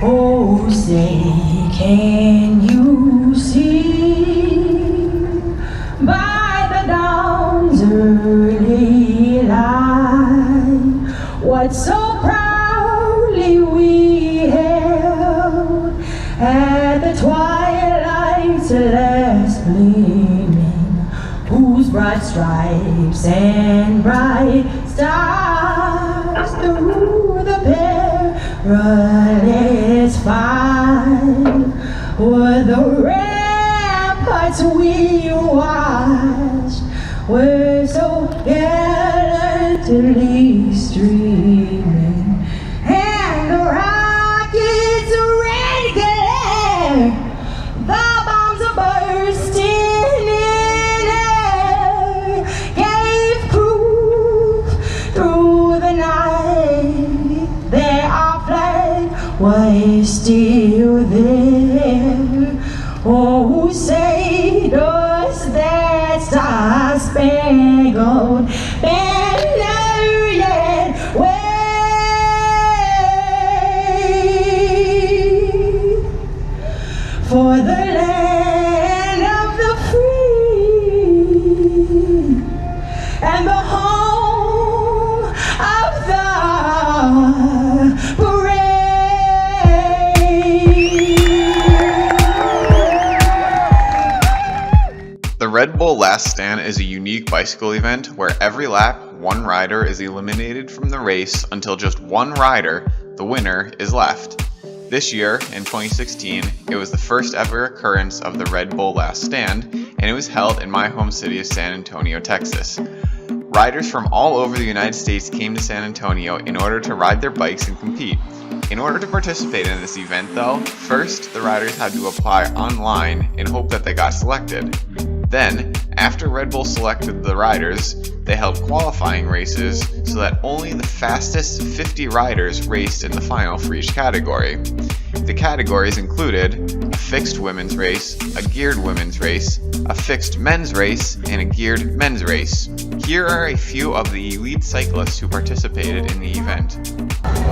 Oh, say, can you see by the dawn's early light what so proudly we held at the twilight's last gleaming, whose bright stripes and bright stars through the perilous fight were the ramparts we watched, were so gallantly streaming, and the rockets red glare, the bombs are bursting in air, gave proof through the night that our flag was still there. Oh, say does that star-spangled banner yet wave for the land of the free and the home of the brave? The Red Bull Last Stand is a unique bicycle event where every lap, one rider is eliminated from the race until just one rider, the winner, is left. This year, in 2016, it was the first ever occurrence of the Red Bull Last Stand, and it was held in my home city of San Antonio, Texas. Riders from all over the United States came to San Antonio in order to ride their bikes and compete. In order to participate in this event though, first the riders had to apply online in hope that they got selected. Then, after Red Bull selected the riders, they held qualifying races so that only the fastest 50 riders raced in the final for each category. The categories included a fixed women's race, a geared women's race, a fixed men's race, and a geared men's race. Here are a few of the elite cyclists who participated in the event.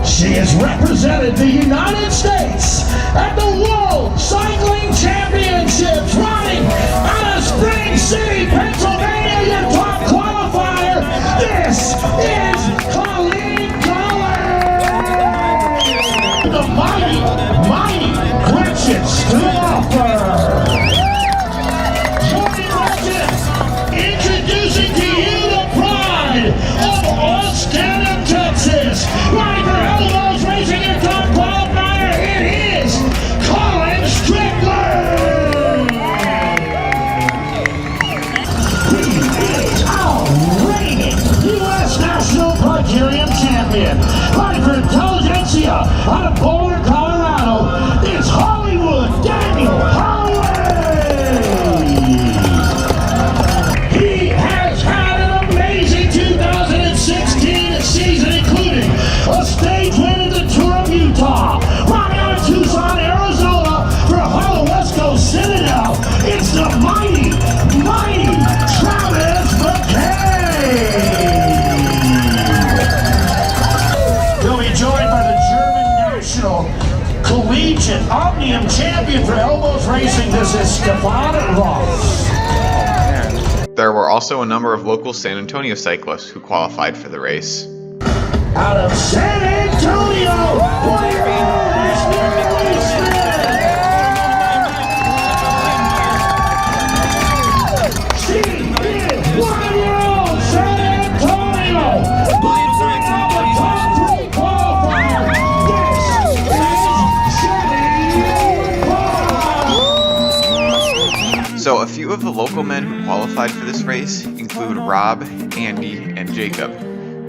She has represented the United States at the World Cycling Championships, running out of Spring City, Pennsylvania, your top qualifier. This is Colleen Collins, the mighty Gretchen Stuffer. Joining Gretchen, introducing to you the pride of Austin, Texas. Riding for Elbows Racing, your top qualifier, it is Colin Strickland. He is our reigning U.S. National Criterium Champion. Riding for Intelligentsia out of Boulder, Colorado, it's Hollywood Daniel Holloway. He has had an amazing 2016 season, including a stage win at the Tour of Utah, riding out of Tucson, Arizona for Hollow West Coast Citadel. It's the mighty Travis McCabe. He'll be joined by the German National Collegiate Omnium Champion for Elbows Racing. This is Stefan Ross. There were also a number of local San Antonio cyclists who qualified for the race. Out of San Antonio, she is 1-year-old San Antonio. Top 3 qualifier. This is So a few of the local men who qualified for this race include Rob, Andy, and Jacob.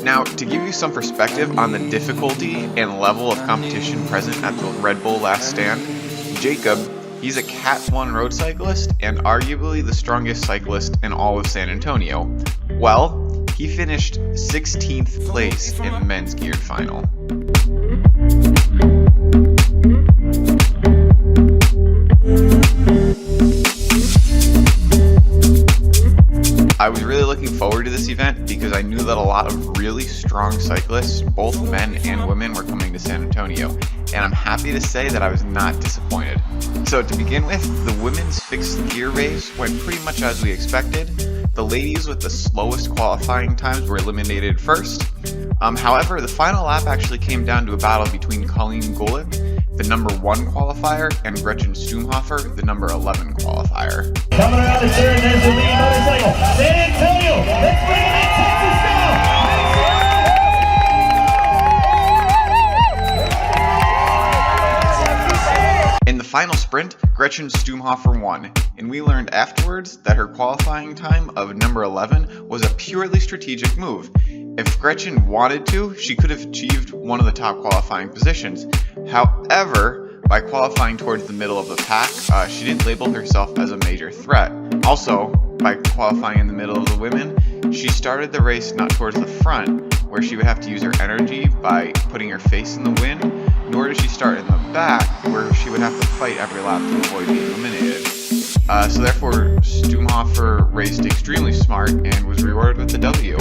Now, to give you some perspective on the difficulty and level of competition present at the Red Bull Last Stand, Jacob, he's a Cat 1 road cyclist and arguably the strongest cyclist in all of San Antonio. Well, he finished 16th place in the men's geared final. I was really looking forward to this event because I knew knew that a lot of really strong cyclists, both men and women, were coming to San Antonio, and I'm happy to say that I was not disappointed. So to begin with, the women's fixed gear race went pretty much as we expected. The ladies with the slowest qualifying times were eliminated first. However, the final lap actually came down to a battle between Colleen Golick, the number 1 qualifier, and Gretchen Stumhofer, the number 11 qualifier. Coming around the turn, there's the lead motorcycle. San Antonio, let's bring it in Texas now. In the final sprint, Gretchen Stumhofer won, and we learned afterwards that her qualifying time of number 11 was a purely strategic move. If Gretchen wanted to, she could have achieved one of the top qualifying positions. However, by qualifying towards the middle of the pack, she didn't label herself as a major threat. Also, by qualifying in the middle of the women, she started the race not towards the front, where she would have to use her energy by putting her face in the wind, nor did she start in the back, where she would have to fight every lap to avoid being eliminated. So therefore, Stumhofer raced extremely smart and was rewarded with the W.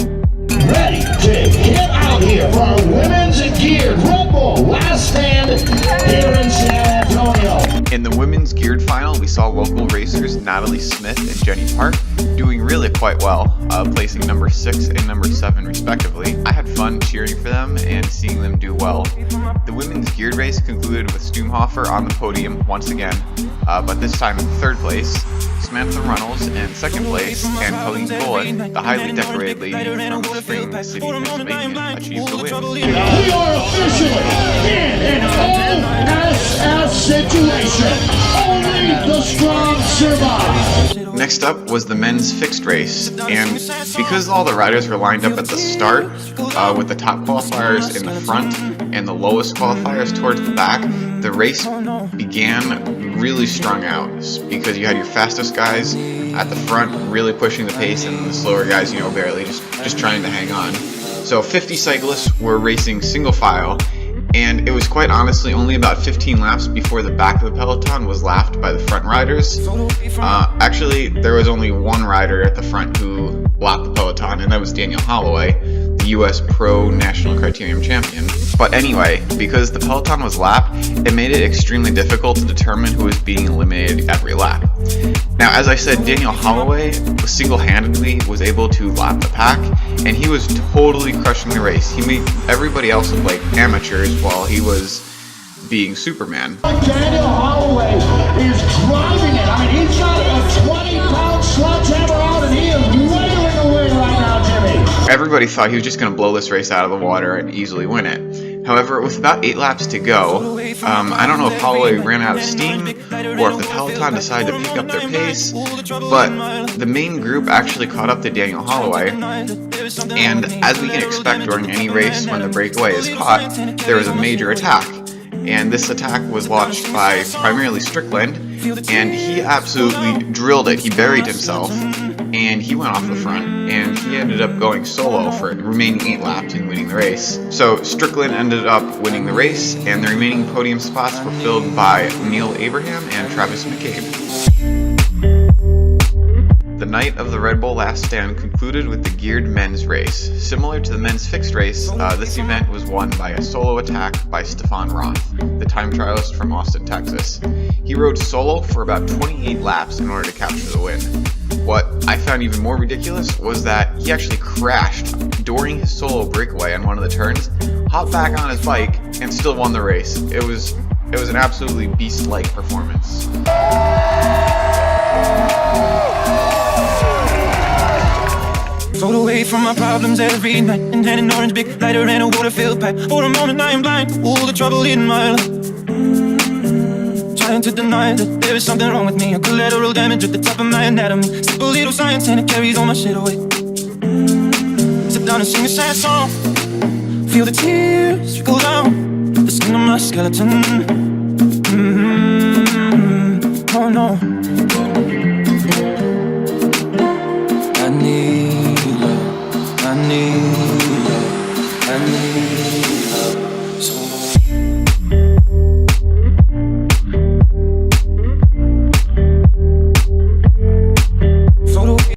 Ready to get out here for our women's geared Red Bull last stand here in San Antonio. In the women's geared final, we saw local racers Natalie Smith and Jenny Park doing really quite well, placing number 6 and number 7 respectively. I had fun cheering for them and seeing them do well. The women's geared race concluded with Stumhofer on the podium once again, but this time in 3rd place, Samantha Runnels in 2nd place, and Colleen Golick, the highly decorated lady from Spring City, Pennsylvania, achieved the win. We are officially in an OSF situation. Only the strong survive. Next up was the men's fixed race, and because all the riders were lined up at the start, with the top qualifiers in the front and the lowest qualifiers towards the back, the race began really strung out, because you had your fastest guys at the front really pushing the pace, and the slower guys, barely just trying to hang on. So 50 cyclists were racing single file, and it was quite honestly only about 15 laps before the back of the peloton was lapped by the front riders. Actually, there was only one rider at the front who lapped the peloton, and that was Daniel Holloway, the US Pro National Criterium champion. But anyway, because the peloton was lapped, it made it extremely difficult to determine who was being eliminated every lap. Now, as I said, Daniel Holloway single-handedly was able to lap the pack, and he was totally crushing the race. He made everybody else look like amateurs while he was being Superman. Daniel Holloway is driving it. I mean, he's got a 20-pound sledgehammer out, and he is wailing away right now, Jimmy. Everybody thought he was just going to blow this race out of the water and easily win it. However, with about 8 laps to go, I don't know if Holloway ran out of steam or if the peloton decided to pick up their pace, but the main group actually caught up to Daniel Holloway, and as we can expect during any race when the breakaway is caught, there was a major attack. And this attack was launched by primarily Strickland, and he absolutely drilled it. He buried himself, and he went off the front, and he ended up going solo for the remaining 8 laps and winning the race. So Strickland ended up winning the race, and the remaining podium spots were filled by Neil Abraham and Travis McCabe. The night of the Red Bull Last Stand concluded with the geared men's race. Similar to the men's fixed race, this event was won by a solo attack by Stefan Roth, the time trialist from Austin, Texas. He rode solo for about 28 laps in order to capture the win. What I found even more ridiculous was that he actually crashed during his solo breakaway on one of the turns, hopped back on his bike, and still won the race. It was an absolutely beast-like performance. Float away from my problems every night, and had an orange big lighter and a water-filled pipe. For a moment I am blind to all the trouble in my life. Trying to deny that there is something wrong with me. A collateral damage at the top of my anatomy. Sip a little science and it carries all my shit away. Sit down and sing a sad song. Feel the tears trickle down the skin of my skeleton. Oh no. I need